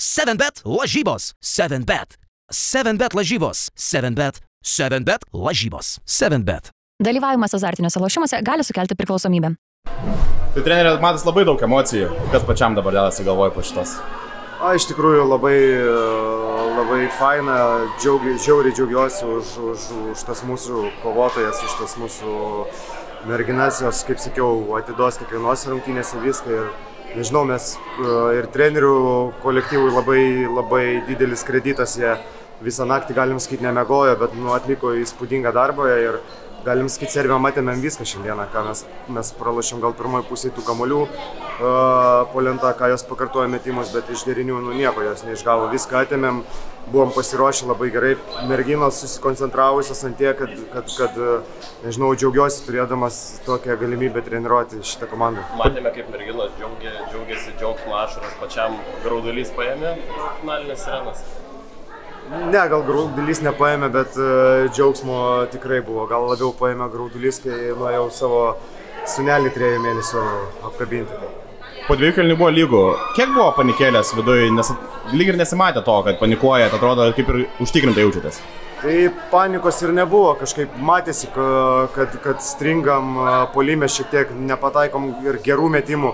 7bet lažybos. 7bet. 7bet lažybos. 7bet. 7bet lažybos. 7bet. Dalyvavimas azartiniuose lošimuose gali sukelti priklausomybę. Tai trenerė, matas labai daug emocijų. Kas pačiam dabar dėlasi galvoja po šitos? Iš tikrųjų labai faina, žiauriai džiaugiuosi už tas mūsų kovotojas, už tas mūsų merginas, jos, kaip sakiau, atiduos kiekvienos rungtynėse viską ir nežinau, mes ir trenerių kolektyvui labai didelis kreditas, jie visą naktį, galim sakyti, nemiegojo, bet atliko įspūdingą darbą ir galim sakyti, Serbija matėmėm viską šiandieną, ką mes pralošėm gal pirmoji pusėje tų kamuolių po lentą, ką jos pakartojo metimus, bet iš derinių nieko jos neišgavo, viską atėmėm, buvom pasiruošę labai gerai, merginos susikoncentravusios ant tiek, kad nežinau, džiaugiuosi turėdamas tokią galimybę treniruoti šitą komandą. Matėme, kaip merginos džiaugiasi džiaugsmo ašaras, pačiam graudulys paėmė finalinės sirenas. Ne, gal graudulys nepaėmė, bet džiaugsmo tikrai buvo. Gal labiau paėmė graudulys, kai nuėjau savo sūnelį 3 mėnesių apkabinti. Po 2 kelnių buvo lygų. Kiek buvo panikėlės viduje, nes lyg ir nesimatė to, kad panikuojat, atrodo, kaip ir užtikrintai jaučiatės? Tai panikos ir nebuvo, kažkaip matėsi, kad stringam puolime šiek tiek nepataikom ir gerų metimų.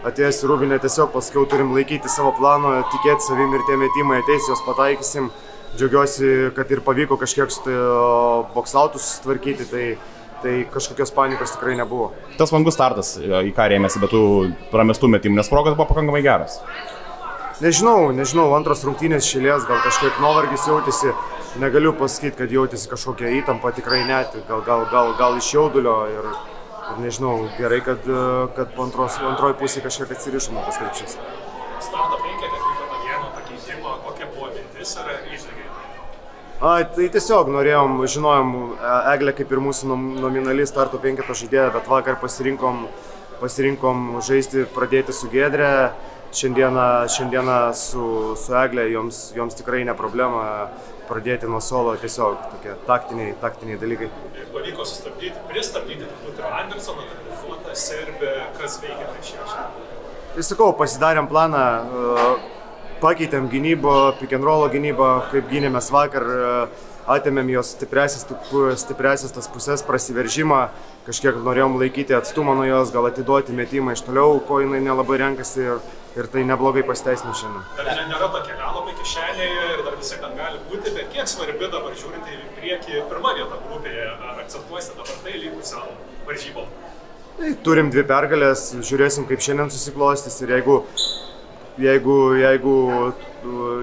Atėjęs į Rūbinę tiesiog paskiau turim laikyti savo plano, tikėti savim ir tie metimai ateis, jos pataikysim. Džiaugiuosi, kad ir pavyko kažkiek boksautus sutvarkyti, tai kažkokios panikos tikrai nebuvo. Tas vangus startas, į ką rėmėsi, bet tų pramestų metimų, nes progas buvo pakankamai geras. Nežinau, antros rungtynės šilės, gal kažkiek nuovargis jautėsi, negaliu pasakyti, kad jautėsi kažkokia įtampa, tikrai net, gal iš jaudulio ir nežinau, gerai, kad po antroji pusė kažkiek atsirišo nuo tas krepšys. Starto 5 atliko tą vieną pakeitimą, kokia buvo mintis ar išdegė? Tai tiesiog žinojom, Eglė kaip ir mūsų nominali starto 5 žaidėja, bet vakar pasirinkom žaisti, pradėti su Giedre. Šiandieną su Eglė joms tikrai ne problema pradėti nuo solo, tiesiog tokie taktiniai dalykai. Pavyko pristabdyti turbūt ir Andersoną, Fuotą, Serbę, kas veikia prieš ją? Tai sakau, pasidarėm planą, pakeitėm gynybą, pick and rollo gynybą, kaip gynėmės vakar, atėmėm jos stipriasias tas pusės prasiveržimą, kažkiek norėjom laikyti atstumą nuo jos, gal atiduoti metimą iš toliau, ko jinai nelabai renkasi ir tai neblogai pasiteisino šiandien. Dar nėra tokia galoma kišenėje ir dar visai ten gali būti, bet kiek svarbi dabar žiūrint į priekį pirmą vietą grupėje, ar akcentuosite dabar tai likusiam varžybom? Turim 2 pergalės, žiūrėsim, kaip šiandien susiklostys ir jeigu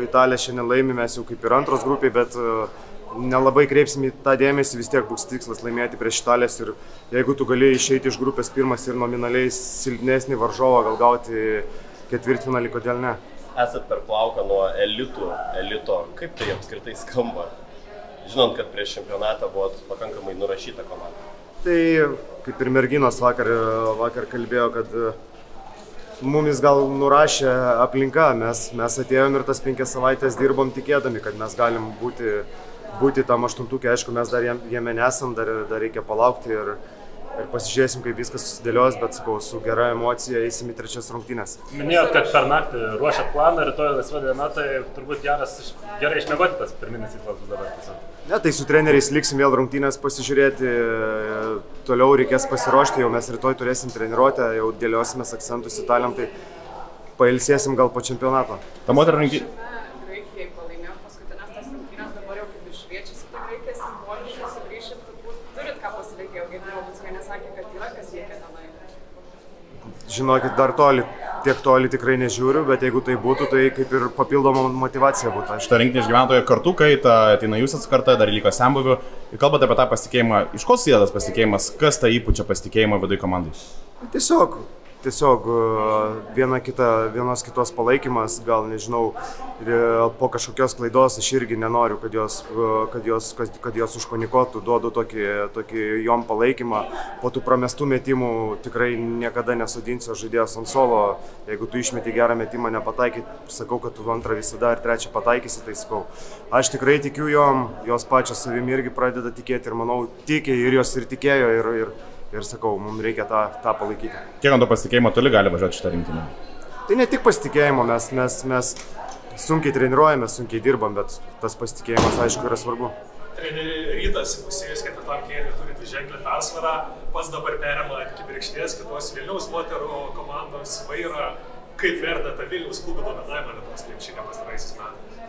Italija šiandien laimi, mes jau kaip ir antros grupiai, bet nelabai kreipsim į tą dėmesį, vis tiek bus tikslas laimėti prieš Italijas ir jeigu tu gali išeiti iš grupės pirmas ir nominaliai silpnesnį varžovą, gal gauti ketvirtfinalį, kodėl ne? Esat per plauką nuo elito, kaip tai apskritai skamba? Žinant, kad prieš čempionatą buvo pakankamai nurašyta komanda. Tai kaip ir merginos vakar kalbėjo, kad mumis gal nurašė aplinka, mes atėjom ir tas 5 savaitės dirbom tikėdami, kad mes galim būti tam 8-tukė, aišku, mes dar jame nesam, dar reikia palaukti ir pasižiūrėsim, kaip viskas susidėlios, bet sakau, su gera emocija eisim į 3 rungtynes. Minėjot, kad per naktį ruošiat planą, rytoj laisva diena, tai turbūt gerai išmiegoti tas pirminis tikslas dabar tiesiog. Ne, tai su treneriais liksim vėl rungtynės pasižiūrėti, toliau reikės pasiruošti, jau mes rytoj turėsim treniruotę, jau dėliosimės akcentus Italijam, tai pailsėsim gal po čempionato. Ta moterų rungtynė. Graikijai pralaimėjo paskutinės tas rungtynės, dabar jau kaip ir šviečiasi, tai Graikija simboliškai sugrįšit, turbūt turit ką pasilikę, jau kaip Robuckai nesakė, kad yra kas veikia tenai. Žinokit, dar tiek toli tikrai nežiūriu, bet jeigu tai būtų, tai kaip ir papildoma motivacija būtų. Šitą rinkinį išgyventojo kartų kaitą, ateina jūs atskarta, dar liko senbuvių. Kalbate apie tą pasitikėjimą, iš ko susideda tas pasitikėjimas, kas tą įpučia pasitikėjimą viduje komandai? Tiesiog vienos kitos palaikymas, gal nežinau, po kažkokios klaidos aš irgi nenoriu, kad jos užpanikuotų, duodu tokį jom palaikymą. Po tų pramestų metimų tikrai niekada nesodinsiu žaidėjos ant solo. Jeigu tu išmeti gerą metimą, nepataikai, sakau, kad tu antrą visada ir trečią pataikysi, tai sakau. Aš tikrai tikiu jom, jos pačios savimi irgi pradeda tikėti ir manau tikė ir jos ir tikėjo ir sakau, mums reikia tą palaikyti. Kiek ant to pasitikėjimo toli gali važiuoti šitą rinkinį? Tai ne tik pasitikėjimo, mes sunkiai treniruojame, sunkiai dirbam, bet tas pasitikėjimas, aišku, yra svarbu. Treneri Rytas, pusėjus ketvirtam kėlį turite ženklę persvarą, pats dabar perima Kibirkšties, kitos Vilniaus moterų komandos vairą. Kaip vertinate Vilniaus klubų dominavimą Lietuvos krepšinio pastaraisiais metais?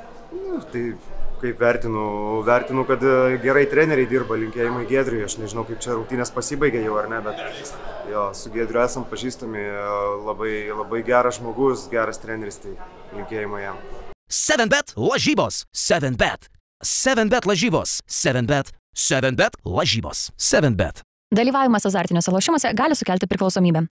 Tai kaip vertinu, kad gerai treneriai dirba, linkėjimai Giedriui, aš nežinau, kaip čia rungtynės pasibaigė jau ar ne, bet jo, su Giedriu esam pažįstami, labai geras žmogus, geras treneris, tai linkėjimai jam. 7bet lažybos. 7bet. 7bet lažybos. 7bet. 7bet lažybos. 7bet. Dalyvavimas azartiniuose lošimuose gali sukelti priklausomybę.